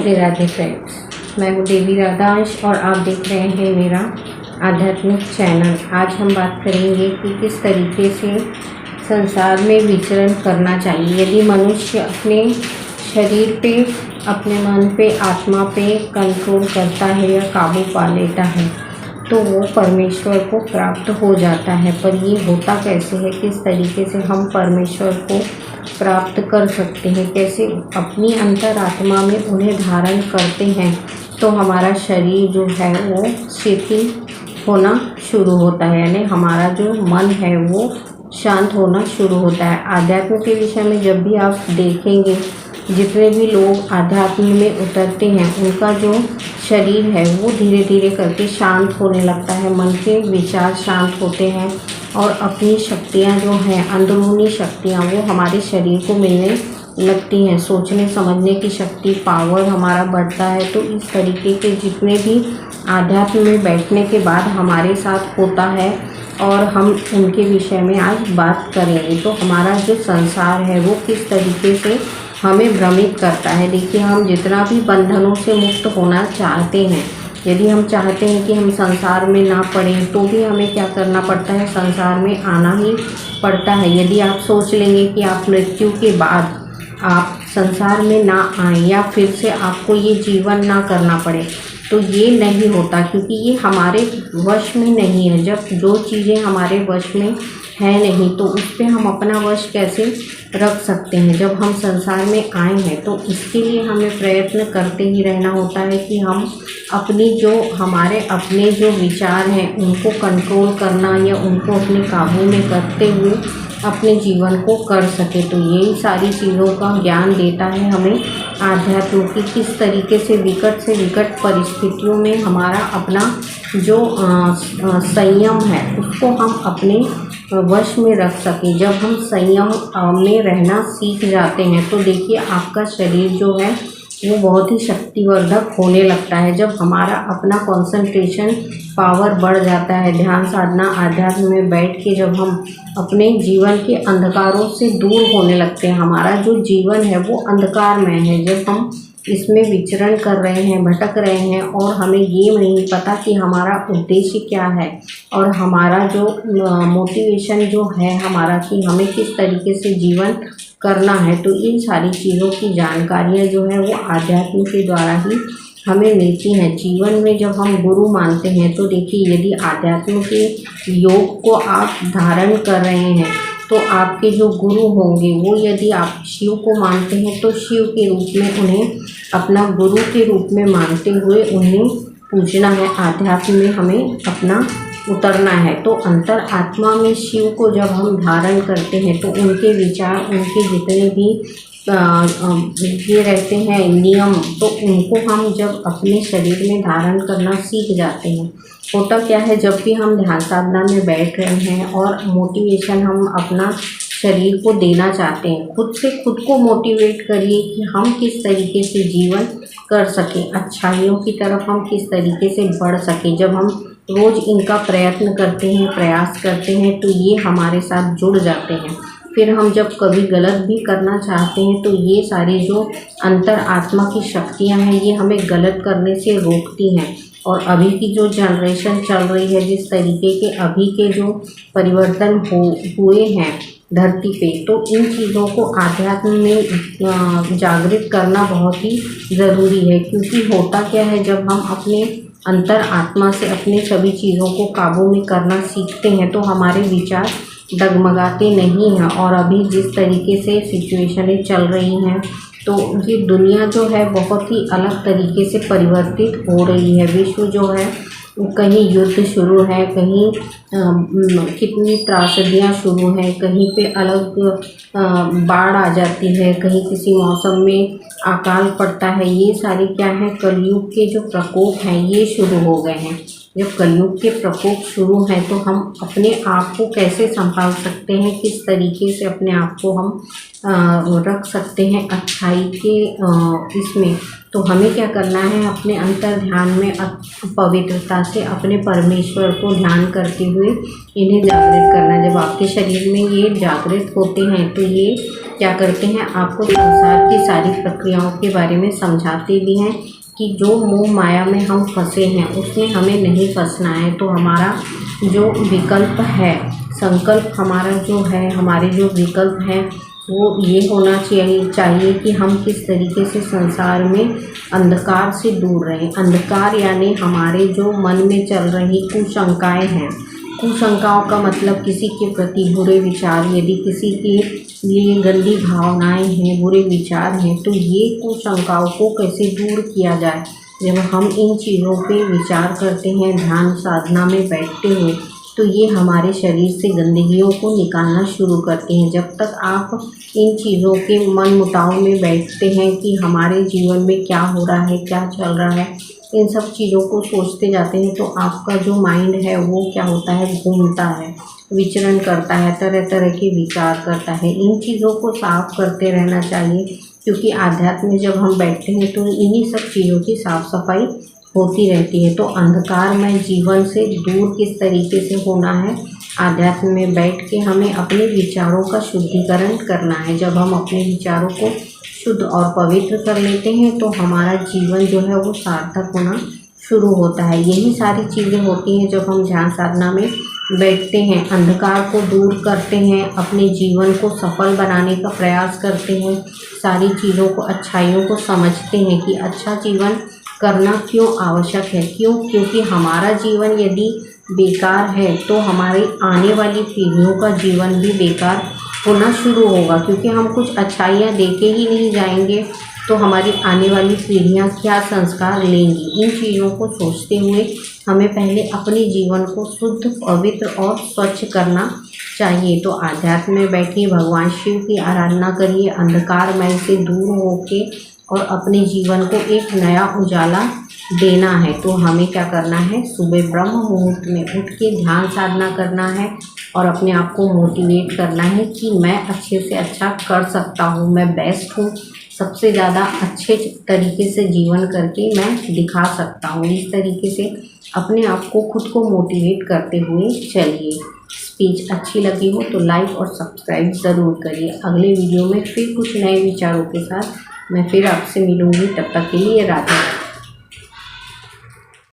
Radhe Radhe friends, मैं हूँ देवी राधांश और आप देख रहे हैं मेरा आध्यात्मिक चैनल। आज हम बात करेंगे कि किस तरीके से संसार में विचरण करना चाहिए। यदि मनुष्य अपने शरीर पे, अपने मन पे, आत्मा पे कंट्रोल करता है या काबू पा लेता है तो वो परमेश्वर को प्राप्त हो जाता है। पर ये होता कैसे है, किस तरीके से हम परमेश्वर को प्राप्त कर सकते हैं, कैसे अपनी अंतरात्मा में उन्हें धारण करते हैं तो हमारा शरीर जो है वो शिथिल होना शुरू होता है, यानी हमारा जो मन है वो शांत होना शुरू होता है। आध्यात्म के विषय में जब भी आप देखेंगे, जितने भी लोग आध्यात्म में उतरते हैं उनका जो शरीर है वो धीरे धीरे करके शांत होने लगता है, मन के विचार शांत होते हैं और अपनी शक्तियाँ जो हैं, अंदरूनी शक्तियाँ, वो हमारे शरीर को मिलने लगती हैं। सोचने समझने की शक्ति, पावर हमारा बढ़ता है। तो इस तरीके के जितने भी आध्यात्म में बैठने के बाद हमारे साथ होता है और हम उनके विषय में आज बात करेंगे। तो हमारा जो संसार है वो किस तरीके से हमें भ्रमित करता है। देखिए, हम जितना भी बंधनों से मुक्त होना चाहते हैं, यदि हम चाहते हैं कि हम संसार में ना पड़ें तो भी हमें क्या करना पड़ता है, संसार में आना ही पड़ता है। यदि आप सोच लेंगे कि आप मृत्यु के बाद आप संसार में ना आएँ या फिर से आपको ये जीवन ना करना पड़े तो ये नहीं होता, क्योंकि ये हमारे वश में नहीं है। जब जो चीज़ें हमारे वश में है नहीं तो उस पर हम अपना वश कैसे रख सकते हैं। जब हम संसार में आए हैं तो इसके लिए हमें प्रयत्न करते ही रहना होता है कि हम अपनी जो हमारे अपने जो विचार हैं उनको कंट्रोल करना या उनको अपने काबू में करते हुए अपने जीवन को कर सके। तो यही सारी चीज़ों का ज्ञान देता है हमें आध्यात्म की, किस तरीके से विकट परिस्थितियों में हमारा अपना जो संयम है उसको हम अपने वश में रख सकें। जब हम संयम में रहना सीख जाते हैं तो देखिए आपका शरीर जो है वो बहुत ही शक्तिवर्धक होने लगता है। जब हमारा अपना कंसंट्रेशन पावर बढ़ जाता है, ध्यान साधना आध्यात्म में बैठ के जब हम अपने जीवन के अंधकारों से दूर होने लगते हैं, हमारा जो जीवन है वो अंधकारमय है। जब हम इसमें विचरण कर रहे हैं, भटक रहे हैं और हमें ये नहीं पता कि हमारा उद्देश्य क्या है और हमारा जो मोटिवेशन जो है हमारा, कि हमें किस तरीके से जीवन करना है, तो इन सारी चीज़ों की जानकारियाँ जो है वो आध्यात्म के द्वारा ही हमें मिलती हैं। जीवन में जब हम गुरु मानते हैं तो देखिए, यदि आध्यात्म के योग को आप धारण कर रहे हैं तो आपके जो गुरु होंगे वो, यदि आप शिव को मानते हैं तो शिव के रूप में उन्हें अपना गुरु के रूप में मानते हुए उन्हें पूजना है। आध्यात्म में हमें अपना उतरना है। तो अंतर आत्मा में शिव को जब हम धारण करते हैं तो उनके विचार, उनके जितने भी ये रहते हैं नियम, तो उनको हम जब अपने शरीर में धारण करना सीख जाते हैं, होता क्या है, जब भी हम ध्यान साधना में बैठ रहे हैं और मोटिवेशन हम अपना शरीर को देना चाहते हैं, खुद से खुद को मोटिवेट करिए कि हम किस तरीके से जीवन कर सकें, अच्छाइयों की तरफ हम किस तरीके से बढ़ सकें। जब हम रोज़ इनका प्रयत्न करते हैं, प्रयास करते हैं तो ये हमारे साथ जुड़ जाते हैं। फिर हम जब कभी गलत भी करना चाहते हैं तो ये सारी जो अंतर आत्मा की शक्तियां हैं ये हमें गलत करने से रोकती हैं। और अभी की जो जनरेशन चल रही है, जिस तरीके के अभी के जो परिवर्तन हुए हैं धरती पे, तो इन चीज़ों को आध्यात्म में जागृत करना बहुत ही ज़रूरी है। क्योंकि होता क्या है, जब हम अपने अंतर आत्मा से अपने सभी चीज़ों को काबू में करना सीखते हैं तो हमारे विचार डगमगाते नहीं हैं। और अभी जिस तरीके से सिचुएशनें चल रही हैं तो ये दुनिया जो है बहुत ही अलग तरीके से परिवर्तित हो रही है। विश्व जो है कहीं युद्ध शुरू है, कहीं कितनी त्रासदियाँ शुरू हैं, कहीं पे अलग बाढ़ आ जाती है, कहीं किसी मौसम में अकाल पड़ता है। ये सारी क्या है, कलयुग के जो प्रकोप हैं ये शुरू हो गए हैं। जब कलयुग के प्रकोप शुरू हैं तो हम अपने आप को कैसे संभाल सकते हैं, किस तरीके से अपने आप को हम रख सकते हैं अच्छाई के इसमें। तो हमें क्या करना है, अपने अंतर ध्यान में पवित्रता से अपने परमेश्वर को ध्यान करते हुए इन्हें जागृत करना है। जब आपके शरीर में ये जागृत होते हैं तो ये क्या करते हैं, आपको संसार की सारी प्रक्रियाओं के बारे में समझाते भी हैं कि जो मोह माया में हम फंसे हैं उसमें हमें नहीं फंसना है। तो हमारा जो विकल्प है, संकल्प हमारा जो है, हमारे जो विकल्प हैं वो ये होना चाहिए कि हम किस तरीके से संसार में अंधकार से दूर रहें। अंधकार यानी हमारे जो मन में चल रही कुशंकाएं हैं। कुशंकाओं का मतलब किसी के प्रति बुरे विचार, यदि किसी के लिए गंदी भावनाएं हैं, बुरे विचार हैं, तो ये कुशंकाओं को कैसे दूर किया जाए। जब हम इन चीज़ों पे विचार करते हैं ध्यान साधना में बैठते हुए, तो ये हमारे शरीर से गंदगियों को निकालना शुरू करते हैं। जब तक आप इन चीज़ों के मन मुटाव में बैठते हैं कि हमारे जीवन में क्या हो रहा है, क्या चल रहा है, इन सब चीज़ों को सोचते जाते हैं, तो आपका जो माइंड है वो क्या होता है, घूमता है, विचरण करता है, तरह तरह के विचार करता है। इन चीज़ों को साफ करते रहना चाहिए, क्योंकि आध्यात्म में जब हम बैठते हैं तो इन्हीं सब चीज़ों की साफ सफाई होती रहती है। तो अंधकारमय जीवन से दूर किस तरीके से होना है, आध्यात्म में बैठ के हमें अपने विचारों का शुद्धिकरण करना है। जब हम अपने विचारों को शुद्ध और पवित्र कर लेते हैं तो हमारा जीवन जो है वो सार्थक होना शुरू होता है। यही सारी चीज़ें होती हैं जब हम ध्यान साधना में बैठते हैं, अंधकार को दूर करते हैं, अपने जीवन को सफल बनाने का प्रयास करते हैं, सारी चीज़ों को, अच्छाइयों को समझते हैं कि अच्छा जीवन करना क्यों आवश्यक है। क्योंकि हमारा जीवन यदि बेकार है तो हमारी आने वाली पीढ़ियों का जीवन भी बेकार होना शुरू होगा, क्योंकि हम कुछ अच्छाइयाँ देके ही नहीं जाएंगे तो हमारी आने वाली पीढ़ियाँ क्या संस्कार लेंगी। इन चीज़ों को सोचते हुए हमें पहले अपने जीवन को शुद्ध, पवित्र और स्वच्छ करना चाहिए। तो आध्यात्म में बैठिए, भगवान शिव की आराधना करिए, अंधकारमय से दूर होके और अपने जीवन को एक नया उजाला देना है। तो हमें क्या करना है, सुबह ब्रह्म मुहूर्त में उठ के ध्यान साधना करना है और अपने आप को मोटिवेट करना है कि मैं अच्छे से अच्छा कर सकता हूँ, मैं बेस्ट हूँ, सबसे ज़्यादा अच्छे तरीके से जीवन करके मैं दिखा सकता हूँ। इस तरीके से अपने आप को खुद को मोटिवेट करते हुए चलिए। स्पीच अच्छी लगी हो तो लाइक और सब्सक्राइब ज़रूर करिए। अगले वीडियो में फिर कुछ नए विचारों के साथ मैं फिर आपसे मिलूँगी। तब तक के लिए राधे।